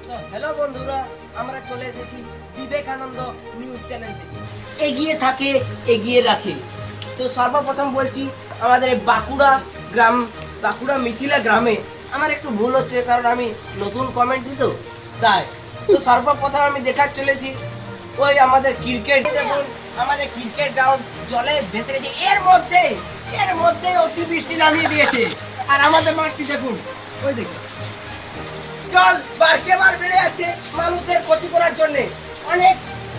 Hello বন্ধুরা, আমরা চলে এসেছি বিবেকানন্দ নিউজ চ্যানেল থেকে। এগিয়ে থাকে এগিয়ে রাখে। তো সর্বপ্রথম বলছি, আমাদের বাঁকুড়া মিথিলা গ্রামে আমার একটু ভুল হচ্ছে, কারণ আমি নতুন কমেন্ট দিই তো তাই। তো সর্বপ্রথম আমি দেখার চলেছি ওই আমাদের ক্রিকেট, দেখুন আমাদের ক্রিকেট গ্রাউন্ড জলে ভেসে গেছে। এর মধ্যে অতিবৃষ্টি নামিয়ে দিয়েছে। আর আমাদের মাঠটি দেখুন, ওই দেখুন জল বার বেড়ে যাচ্ছে মানুষদের ক্ষতি করার জন্য। অনেক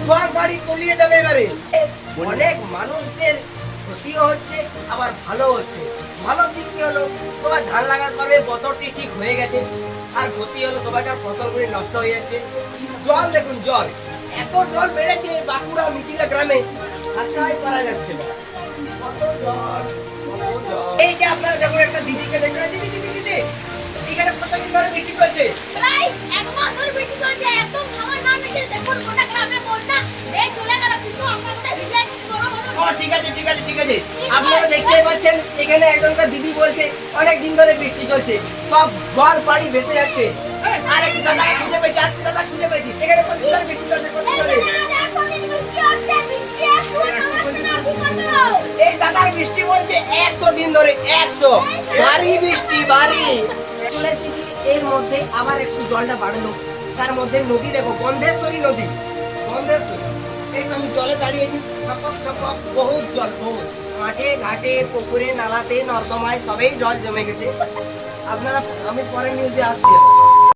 ঘর বাড়ি তলিয়ে যাবে এবারে। অনেক মানুষদের ক্ষতিও হচ্ছে, আবার ভালো হচ্ছে। ভালো দিক কি হলো, সবাই ধান লাগাতে পারবে, বছরটি ঠিক হয়ে গেছে। আর ক্ষতি হলো সবাইকার ফসলগুলি নষ্ট হয়ে যাচ্ছে। জল দেখুন, এত জল বেড়েছে বাঁকুড়া মিথিলা গ্রামে, আশাই করা যাচ্ছে না। কত জল, এই যে আপনারা দেখুন একটা দিদিকে দেখুন, দিদি এখানে কতদিন ধরে বৃষ্টি চলছে? প্রায় এক মাস ধরে বৃষ্টি চলছে। একদম সময় না মিশে দেখুন গোটা গ্রামে বন্যা এই চলে গেল, কিন্তু আমরা কোথায় ভিজে বড় বড়। ঠিক আছে। আপনারা দেখতেই পাচ্ছেন এখানে একজনকার দিদি বলছে অনেক দিন ধরে বৃষ্টি চলছে, সব ঘর বাড়ি ভেসে যাচ্ছে। আর একটু দাদা খুঁজে পেয়েছি, এখানে কতদিন ধরে বৃষ্টি চলছে, কতদিন ধরে? এই দাদা বৃষ্টি বলছে 100 দিন ধরে, 100 ভারী বৃষ্টি, ভারী। চলে এসেছি এর মধ্যে আবার একটু জলটা বাড়লো। তার মধ্যে নদী দেখো, গন্ধেশ্বরী নদী। এই তো আমি জলে দাঁড়িয়েছি, ছপক বহুত জল, বহুত মাঠে ঘাটে পুকুরে নালাতে নর্দমায় সবেই জল জমে গেছে। আপনারা, আমি পরে নিউজে আসছি।